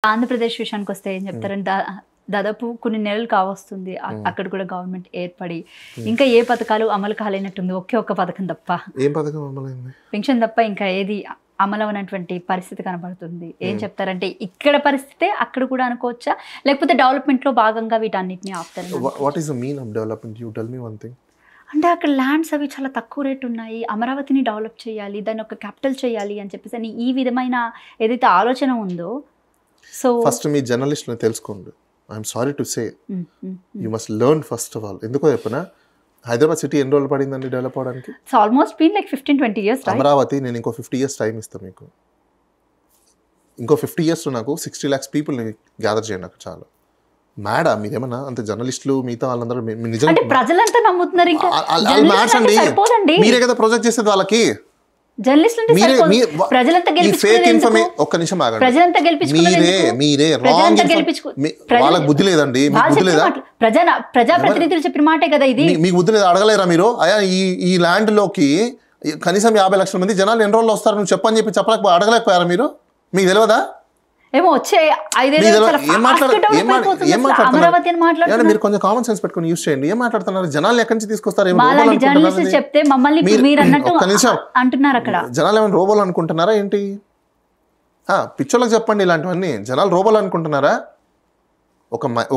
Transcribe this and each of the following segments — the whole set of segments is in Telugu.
ఆంధ్రప్రదేశ్ విషయానికొస్తే ఏం చెప్తారంటే దాదాపు కొన్ని నెలలు కావస్తుంది అక్కడ కూడా గవర్నమెంట్ ఏర్పడి ఇంకా ఏ పథకాలు అమలు కాలేనట్టుంది. ఒక్క పథకం తప్ప. ఏం పథకం అమలైంది? పెన్షన్ తప్ప ఇంకా ఏది అమలవనటువంటి పరిస్థితి కనబడుతుంది. ఏం చెప్తారంటే ఇక్కడ పరిస్థితే అక్కడ కూడా అనుకోవచ్చా, లేకపోతే డెవలప్మెంట్ లో భాగంగా వీటన్నిటిని ఆపుతారు? What is the mean of development? You tell me one thing. అంటే అక్కడ ల్యాండ్స్ అవి చాలా తక్కువ రేట్ ఉన్నాయి, అమరావతిని డెవలప్ చేయాలి, దాన్ని ఒక క్యాపిటల్ చేయాలి అని చెప్పేసి అని ఈ విధమైన ఏదైతే ఆలోచన ఉందో. సో ఫస్ట్ మీ జర్నలిస్ట్ని తెలుసుకోండి. I'm sorry to say, you must learn first of all. ఎందుకో చెప్పనా, హైదరాబాద్ సిటీ ఎన్ని రోజులు పడిందండి డెవలప్ అవడానికి? Almost been like 15-20 years. Amaravati నేను ఇంకో 50 years టైం ఇస్తాను మీకు. ఇంకో 50 years నాకు 60 lakhs పీపుల్ని గ్యాదర్ చేయండి. నాకు చాలా మేడా మీరేమన్నా అంత జర్నలిస్టులు మిగతా వాళ్ళందరూ నిజంగా ప్రజలంతా నమ్ముతున్నారు. ఇంకా మీరే కదా ప్రొజెక్ట్ చేసేది వాళ్ళకి. వాళ్ళకి బుద్ధి లేదండి, బుద్ధి లేదా? ప్రజాప్రతినిధులు చెప్పిన మాటే కదా ఇది. మీకు బుద్ధి లేదా? అడగలేరా మీరు? అయ్యా ఈ ల్యాండ్ లోకి కనీసం 50 లక్షల మంది జనాలు ఎన్ని రోజులు వస్తారు నువ్వు చెప్పని చెప్పి అడగలేకపోయారా మీరు? మీకు తెలియదా? ఏమో వచ్చే 5 మీరు కొంచెం కామన్ సెన్స్ పెట్టుకుని యూస్ చేయండి. ఏం మాట్లాడుతున్నారు? జనాలు ఎక్కడి నుంచి తీసుకొస్తారు? చెప్తే మమ్మల్ని అంటున్నారు అక్కడ. జనాలు ఏమైనా రోబోలు అనుకుంటున్నారా ఏంటి? పిచ్చోళ్ళకి చెప్పండి ఇలాంటివన్నీ. జనాలు రోబోలు అనుకుంటున్నారా?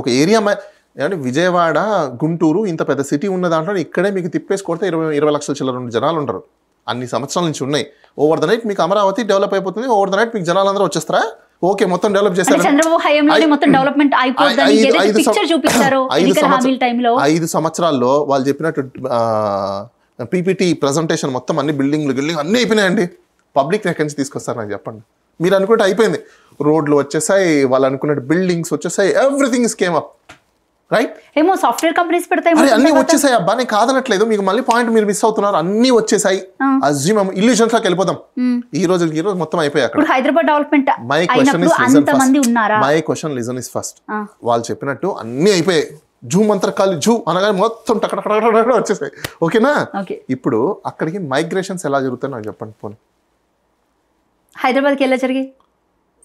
ఒక ఏరియా ఏమంటే విజయవాడ, గుంటూరు ఇంత పెద్ద సిటీ ఉన్న దాంట్లో ఇక్కడే మీకు తిప్పేసి కొడితే 20 లక్షల చిల్లర జనాలు ఉంటారు. అన్ని సంవత్సరాల నుంచి ఉన్నాయి. ఓవర్ ద నైట్ మీకు అమరావతి డెవలప్ అయిపోతుంది. ఓవర్ ద నైట్ మీకు జనాలు అందరూ వచ్చేస్తారా? ఓకే, మొత్తం డెవలప్ చేస్తారు. 5 సంవత్సరాల్లో వాళ్ళు చెప్పినట్టు పీపీటీ ప్రెజెంటేషన్ మొత్తం అన్ని బిల్డింగ్లు అన్నీ అయిపోయినాయండి. పబ్లిక్ ఎక్కడి నుంచి తీసుకొస్తారు నాకు చెప్పండి. మీరు అనుకుంటే అయిపోయింది. రోడ్లు వచ్చేసాయి, వాళ్ళు అనుకున్నట్టు బిల్డింగ్స్ వచ్చేసాయి, everything is came up. Right? ఏమో సాఫ్ట్వేర్ కంపెనీస్ పెడతాయి, అన్ని వచ్చేసాయి. అబ్బాయి కాదనట్లేదు, మీకు మళ్ళీ పాయింట్ మీరు మిస్ అవుతున్నారు. అన్ని వచ్చేసాయి. అజ్యూమ్ ఇల్యూషన్స్ లోకి వెళ్ళిపోదాం. ఈ రోజు మొత్తం అయిపోయాయి అక్కడ. Hyderabad development my question listen is first. వాళ్ళు చెప్పినట్టు అన్ని అయిపోయాయి. జూ మంత్రకాలు జూ అనగానే మొత్తం టక్కడ వచ్చేసాయి. ఓకేనా? ఇప్పుడు అక్కడికి మైగ్రేషన్స్ ఎలా జరుగుతాయి నాకు చెప్పండి. పోనీ హైదరాబాద్కి ఎలా జరిగాయి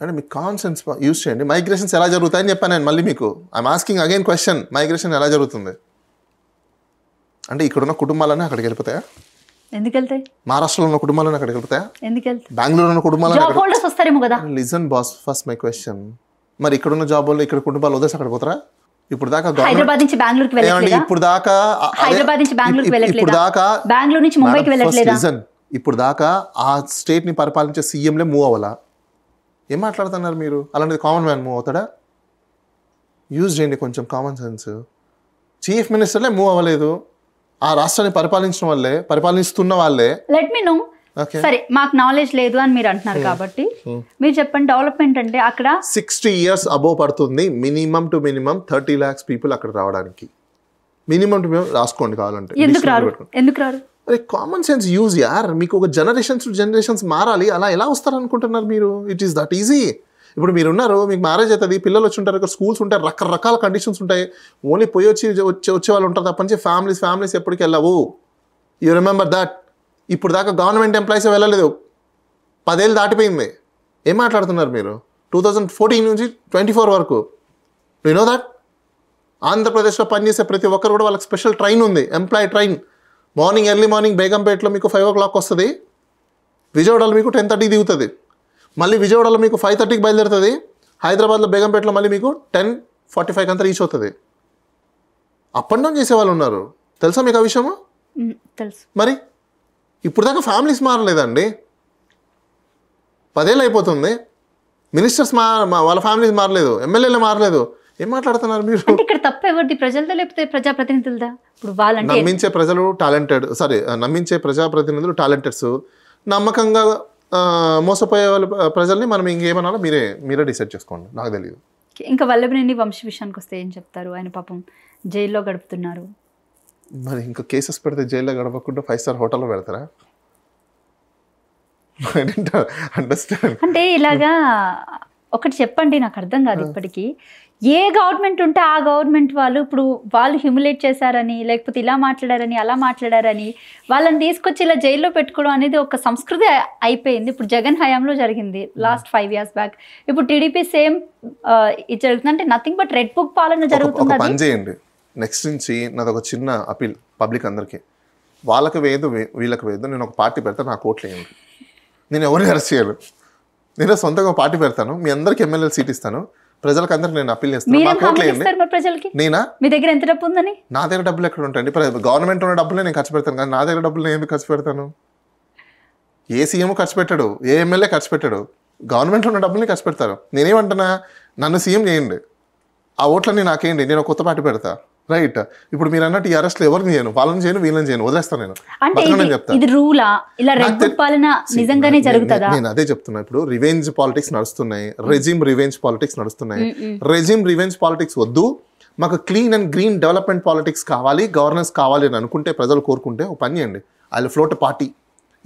అంటే మీకు కామన్ సెన్స్ యూజ్ చేయండి. మైగ్రేషన్స్ ఎలా జరుగుతాయని చెప్పాను నేను. మళ్ళీ మీకు I'm asking again question, migration ఎలా జరుగుతుంది అంటే ఇక్కడున్న కుటుంబాలన్నీ అక్కడికి వెళ్ళిపోతాయా? ఎందుకు వెళ్తాయి? మహారాష్ట్రలో ఉన్న కుటుంబాలన్నీ అక్కడికి వెళ్ళిపోతాయా? ఎందుకు వెళ్తాయి? బెంగళూరు ఉన్న కుటుంబాలు వస్తారేమో కదా. Listen boss, first my question. మరి ఇక్కడున్న జాబ్ వాళ్ళు ఇక్కడ కుటుంబాలు వదిలేసి అక్కడ పోతారా? ఇప్పుడు దాకా హైదరాబాద్ నుంచి బెంగళూరుకి వెళ్ళట్లేదా? ఇప్పుడు దాకా హైదరాబాద్ నుంచి బెంగళూరుకి వెళ్ళట్లేదా? ఇప్పుడు దాకా బెంగళూరు నుంచి ముంబైకి వెళ్ళట్లేదా? లిజన్, ఇప్పుడు దాకా ఆ స్టేట్ ని పరిపాలించే సీఎంలే మూవ్ అవ్వాలా? ఏం మాట్లాడుతున్నారు మీరు? అలాంటిది కామన్ మ్యాన్ మూవ్ అవుతాడా? యూజ్ చేయండి కొంచెం కామన్ సెన్స్. చీఫ్ మినిస్టర్లే మూవ్ అవ్వలేదు. ఆ రాష్ట్రాన్ని పరిపాలిస్తున్న వాళ్ళే. Let me know. సరే, మాకు నాలెడ్జ్ లేదు అని మీరు అంటున్నారు కాబట్టి మీరు చెప్పండి. డెవలప్మెంట్ అంటే అక్కడ 60 years అబోవ్ పడుతుంది minimum to minimum 30 lakhs people అక్కడ రావడానికి. మినిమం టు మినిమం రాసుకోండి కావాలంటే. ఎందుకు రారు? అరే కామన్ సెన్స్ యూజ్ యార్. మీకు ఒక జనరేషన్స్ మారాలి. అలా ఎలా వస్తారనుకుంటున్నారు మీరు? It is that easy. ఇప్పుడు మీరు ఉన్నారు, మీకు మ్యారేజ్ అవుతుంది, పిల్లలు వచ్చి ఉంటారు, ఇక్కడ స్కూల్స్ ఉంటాయి, రకరకాల కండిషన్స్ ఉంటాయి. ఓన్లీ పోయి వచ్చే వాళ్ళు ఉంటారు తప్పనించి ఫ్యామిలీస్ ఎప్పటికి వెళ్ళవు. You remember that. ఇప్పుడు దాకా గవర్నమెంట్ ఎంప్లాయీస్ వెళ్ళలేదు. 10 ఏళ్ళు దాటిపోయింది. ఏం మాట్లాడుతున్నారు మీరు? 2014 నుంచి 24 వరకు. యు నో దట్ ఆంధ్రప్రదేశ్లో పనిచేసే ప్రతి ఒక్కరు కూడా వాళ్ళకి స్పెషల్ ట్రైన్ ఉంది, ఎంప్లాయీ ట్రైన్. ఎర్లీ మార్నింగ్ బేగంపేటలో మీకు 5 o'clock వస్తుంది. విజయవాడలో మీకు 10:30 దిగుతుంది. మళ్ళీ విజయవాడలో మీకు 5:30కి బయలుదేరుతుంది. హైదరాబాద్లో బేగంపేటలో మళ్ళీ మీకు 10:45 అంతా రీచ్ అవుతుంది. అప్ అండ్ డౌన్ చేసే వాళ్ళు ఉన్నారు. తెలుసా మీకు ఆ విషయము? తెలుసు. మరి ఇప్పుడు దాకా ఫ్యామిలీస్ మారలేదండి. 10 ఏళ్ళు అయిపోతుంది. మినిస్టర్స్ వాళ్ళ ఫ్యామిలీస్ మారలేదు, ఎమ్మెల్యేలు మారలేదు. ఏం మాట్లాడుతున్నారు మీరు? ఇక్కడ తప్పు ఎవరిది? ప్రజలదా లేకపోతే ప్రజాప్రతినిధులదా? ఇప్పుడు వాళ్ళంటే నమ్మించే ప్రజాప్రతినిధులు టాలెంటెడ్స్. నమ్మకంగా మోసపోయే వాళ్ళ ప్రజల్ని మనం ఇంకేమన్నా మీరే డిసైడ్ చేసుకోండి. నాకు తెలియదు. ఇంకా వల్లభనేని వంశీ విషయానికి వస్తే ఏం చెప్తారు? ఆయన పాపం జైల్లో గడుపుతున్నారు. మరి ఇంకా కేసెస్ పెడితే జైల్లో గడపకుండా 5-star హోటల్లో పెడతారా? అంటే ఇలాగా ఒకటి చెప్పండి, నాకు అర్థం కాదు ఇప్పటికీ. ఏ గవర్నమెంట్ ఉంటే ఆ గవర్నమెంట్ వాళ్ళు ఇప్పుడు వాళ్ళు హ్యూమిలేట్ చేశారని, లేకపోతే ఇలా మాట్లాడారని, అలా మాట్లాడారని వాళ్ళని తీసుకొచ్చి ఇలా జైల్లో పెట్టుకోవడం అనేది ఒక సంస్కృతి అయిపోయింది. ఇప్పుడు జగన్ హయాంలో జరిగింది లాస్ట్ 5 years బ్యాక్. ఇప్పుడు టీడీపీ సేమ్ ఇది జరుగుతుంది. అంటే నథింగ్ బట్ రెడ్ బుక్ పాలన జరుగుతుంది. ఒక పని చేయండి, నెక్స్ట్ నుంచి నాది ఒక చిన్న అపీల్ పబ్లిక్ అందరికీ, వాళ్ళకి వేయదు వీళ్ళకి వేయదు, నేను ఒక పార్టీ పెడతాను, నాకు ఓట్లు వేయండి. నేను ఎవరిని అరెస్ట్ చేయను, నేను సొంతంగా పార్టీ పెడతాను, మీ అందరికి ఎమ్మెల్యే సీట్ ఇస్తాను, ప్రజలకు అందరికి నేను అప్పీల్ చేస్తాను. ప్రజలకి నేనా మీ దగ్గర ఎంత డబ్బు ఉందని? నా దగ్గర డబ్బులు ఎక్కడ ఉంటాయండి? గవర్నమెంట్ ఉన్న డబ్బులే నేను ఖర్చు పెడతాను, కానీ నా దగ్గర డబ్బులు నేను ఎందుకు ఖర్చు పెడతాను? ఏ సీఎం ఖర్చు పెట్టాడు, ఏ ఎమ్మెల్యే ఖర్చు పెట్టాడు, గవర్నమెంట్లో ఉన్న డబ్బుల్ని ఖర్చు పెడతారు. నేనేమంటున్నా, నన్ను సీఎం చేయండి, ఆ ఓట్లన్నీ నాకేయండి, నేను కొత్త పార్టీ పెడతా. రైట్, ఇప్పుడు మీరు అన్నట్టు ఈ అరెస్ట్లు ఎవరిని చేయను, వాళ్ళని చేయను, వీళ్ళని చేయను, వదిలేస్తాను నేను. నేను అదే చెప్తున్నా, ఇప్పుడు రివెంజ్ పాలిటిక్స్ నడుస్తున్నాయి, రెజిమ్ రివెంజ్ పాలిటిక్స్ నడుస్తున్నాయి. రెజిమ్ రివెంజ్ పాలిటిక్స్ వద్దు, మాకు clean and green development politics కావాలి, గవర్నెన్స్ కావాలి అని అనుకుంటే, ప్రజలు కోరుకుంటే ఒక పని చేయండి, ఐ విల్ ఫ్లోట్ పార్టీ.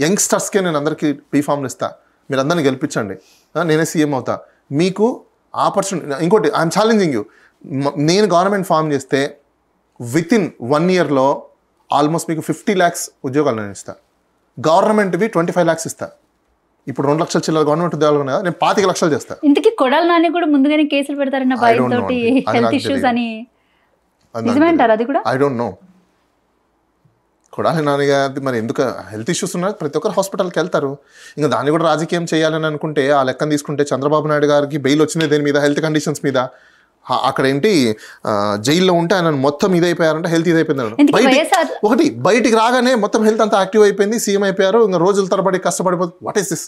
యంగ్స్టర్స్కే నేను అందరికీ బీఫామ్లు ఇస్తా, మీరు అందరినీ గెలిపించండి, నేనే సీఎం అవుతా. మీకు ఆపర్చునిటీ. ఇంకోటి, ఐఎమ్ ఛాలెంజింగ్ యూ, నేను గవర్నమెంట్ ఫామ్ చేస్తే వితిన్ 1 yearలో ఆల్మోస్ట్ మీకు 50 lakhs ఉద్యోగాలు నేను ఇస్తాను. గవర్నమెంట్వి 25 lakhs ఇస్తా. ఇప్పుడు 2 లక్షల చిల్లర గవర్నమెంట్ ఉద్యోగాలు ఉన్నాయి, నేను 25 లక్షలు చేస్తా. ఇంతకీ కొడాలి నాని కూడా ముందుగానే కేసులు పెడతారన్న భయంతో హెల్త్ ఇష్యూస్ అని నిజమేంటారు? అది కూడా I don't know. Kodali Nani గారి మరి ఎందుకు హెల్త్ ఇష్యూస్ ఉన్నాయి, ప్రతి ఒక్కరు హాస్పిటల్కి వెళ్తారు. ఇంకా దాన్ని కూడా రాజకీయం చేయాలని అనుకుంటే, ఆ లెక్కను తీసుకుంటే చంద్రబాబు నాయుడు గారికి బెయిల్ వచ్చింది దేని మీద, హెల్త్ కండిషన్స్ మీద. అక్కడ ఏంటి జైల్లో ఉంటే ఆయన మొత్తం ఇదైపోయారంటే హెల్త్ ఇదైపోయింది. ఒకటి బయటికి రాగానే మొత్తం హెల్త్ అంతా యాక్టివ్ అయిపోయింది, సీఎం అయిపోయారు, ఇంకా రోజుల తరబడి కష్టపడిపోతుంది. What is this?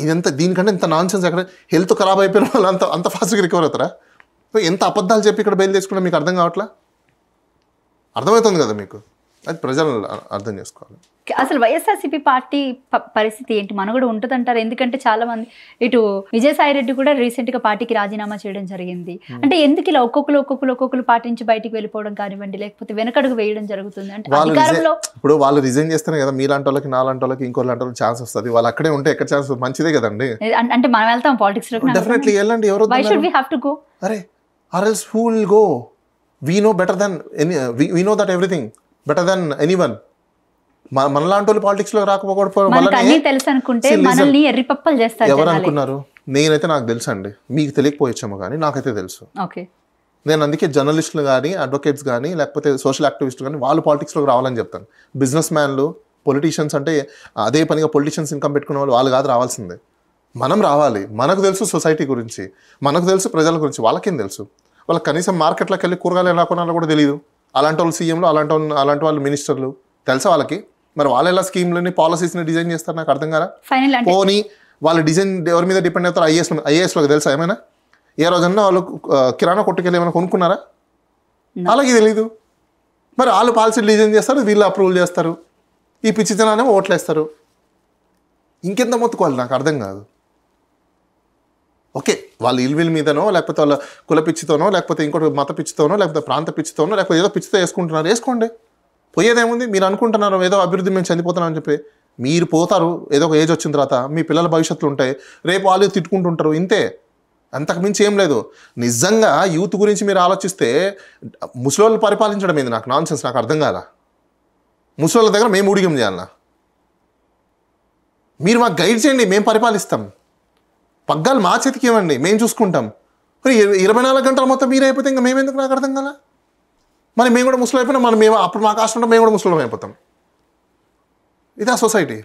ఇదంతా దీనికంటే ఇంత నాన్ సెన్స్. అక్కడ హెల్త్ ఖరాబ్ అయిపోయిన వాళ్ళు అంత ఫాస్ట్గా రికవర్ అవుతారా? ఎంత అబద్ధాలు చెప్పి ఇక్కడ బయలు తీసుకున్నా మీకు అర్థం కావట్లా? అర్థమవుతుంది కదా మీకు, అది ప్రజలు అర్థం చేసుకోవాలి. అసలు వైఎస్ఆర్సీపీ పార్టీ పరిస్థితి ఏంటి, మనుగడ ఉంటుందంటారు? ఎందుకంటే చాలా మంది, ఇటు విజయసాయి రెడ్డి కూడా రీసెంట్ గా పార్టీకి రాజీనామా చేయడం జరిగింది. అంటే ఎందుకు ఇలా ఒక్కొక్కరు పార్టీ నుంచి బయటికి వెళ్ళిపోవడం కానివ్వండి, లేకపోతే వెనకడుగు వేయడం జరుగుతుంది? అంటే అధికారంలో ఇప్పుడు వాళ్ళు రిజైన్ చేస్తేనే కదా మీలాంటి వాళ్ళకి, నాలాంటి వాళ్ళకి, ఇంకోలాంటి వాళ్ళకి ఛాన్స్ వస్తుంది. వాళ్ళు అక్కడే ఉంటే ఎక్కడ ఛాన్స్ మంచిదే కదండి. అంటే మనం వెళ్తాం పాలిటిక్స్ లో, డెఫినెట్లీ వెళ్ళండి. ఎవరు why should we have to go? అరే or else who will go? We know better than we know that everything better than anyone. మనలాంటి వాళ్ళు పాలిటిక్స్ లో రాకపోవడం ఎవరు అనుకున్నారు? నేనైతే నాకు తెలుసు అండి, మీకు తెలియకపోవచ్చేమో కానీ నాకైతే తెలుసు. నేను అందుకే జర్నలిస్టులు కానీ, అడ్వకేట్స్ కానీ, లేకపోతే సోషల్ యాక్టివిస్టులు కానీ వాళ్ళు పాలిటిక్స్లోకి రావాలని చెప్తాను. బిజినెస్ మ్యాన్లు, పొలిటీషియన్స్ అంటే అదే పనిగా పొలిటీషియన్స్ ఇన్కమ్ పెట్టుకునే వాళ్ళు కాదు రావాల్సిందే. మనం రావాలి. మనకు తెలుసు సొసైటీ గురించి, మనకు తెలుసు ప్రజల గురించి. వాళ్ళకేం తెలుసు? వాళ్ళకి కనీసం మార్కెట్లోకి వెళ్ళి కూరగాయలు ఎలా కొనాలో కూడా తెలియదు. అలాంటి వాళ్ళు సీఎంలు, అలాంటి వాళ్ళు మినిస్టర్లు తెలుసా వాళ్ళకి? మరి వాళ్ళు ఎలా స్కీమ్లని, పాలసీస్ని డిజైన్ చేస్తారు నాకు అర్థం కదా. పోనీ వాళ్ళు డిజైన్ ఎవరి మీద డిపెండ్ అవుతారు? ఐఏఎస్లోకి తెలుసా ఏమైనా? ఏ రోజన్నా వాళ్ళు కిరాణా కొట్టుకెళ్ళి ఏమైనా కొనుక్కున్నారా? అలాగే తెలీదు. మరి వాళ్ళు పాలసీ డిజైన్ చేస్తారు, వీళ్ళు అప్రూవల్ చేస్తారు, ఈ పిచ్చితనానే ఓట్లేస్తారు. ఇంకెంత మొత్తుకోవాలి నాకు అర్థం కాదు. ఓకే, వాళ్ళు ఇల్విల్ మీదనో, లేకపోతే వాళ్ళ కుల పిచ్చితోనో, లేకపోతే ఇంకోటి మత పిచ్చితోనో, లేకపోతే ప్రాంత పిచ్చితోనో, లేకపోతే ఏదో పిచ్చితో వేసుకుంటున్నారు, వేసుకోండి. పోయేదేముంది? మీరు అనుకుంటున్నారు ఏదో అభివృద్ధి మేము చెందిపోతున్నాం అని చెప్పి. మీరు పోతారు, ఏదో ఒక ఏజ్ వచ్చిన తర్వాత మీ పిల్లల భవిష్యత్తులు ఉంటాయి, రేపు వాళ్ళు తిట్టుకుంటుంటారు, ఇంతే, అంతకు మించి ఏం లేదు. నిజంగా యూత్ గురించి మీరు ఆలోచిస్తే ముసలోళ్ళు పరిపాలించడం ఏంది? నాకు నాన్ సెన్స్, నాకు అర్థం కాదా. ముసలోళ్ళ దగ్గర మేము ఊడిగం చేయాలన్నా? మీరు మాకు గైడ్ చేయండి, మేము పరిపాలిస్తాం. పగ్గాలు మా చేతికి ఇవ్వండి, మేము చూసుకుంటాం. మరి 24 గంటల మొత్తం మీరు అయిపోతే ఇంకా మేము ఎందుకు? నాకు అర్థం కదా. మరి మేము కూడా ముసలి అయిపోయినా, మేము అప్పుడు మాకు ఆశ ఉంటే మేము కూడా ముసలం అయిపోతాం. ఇదే సొసైటీ.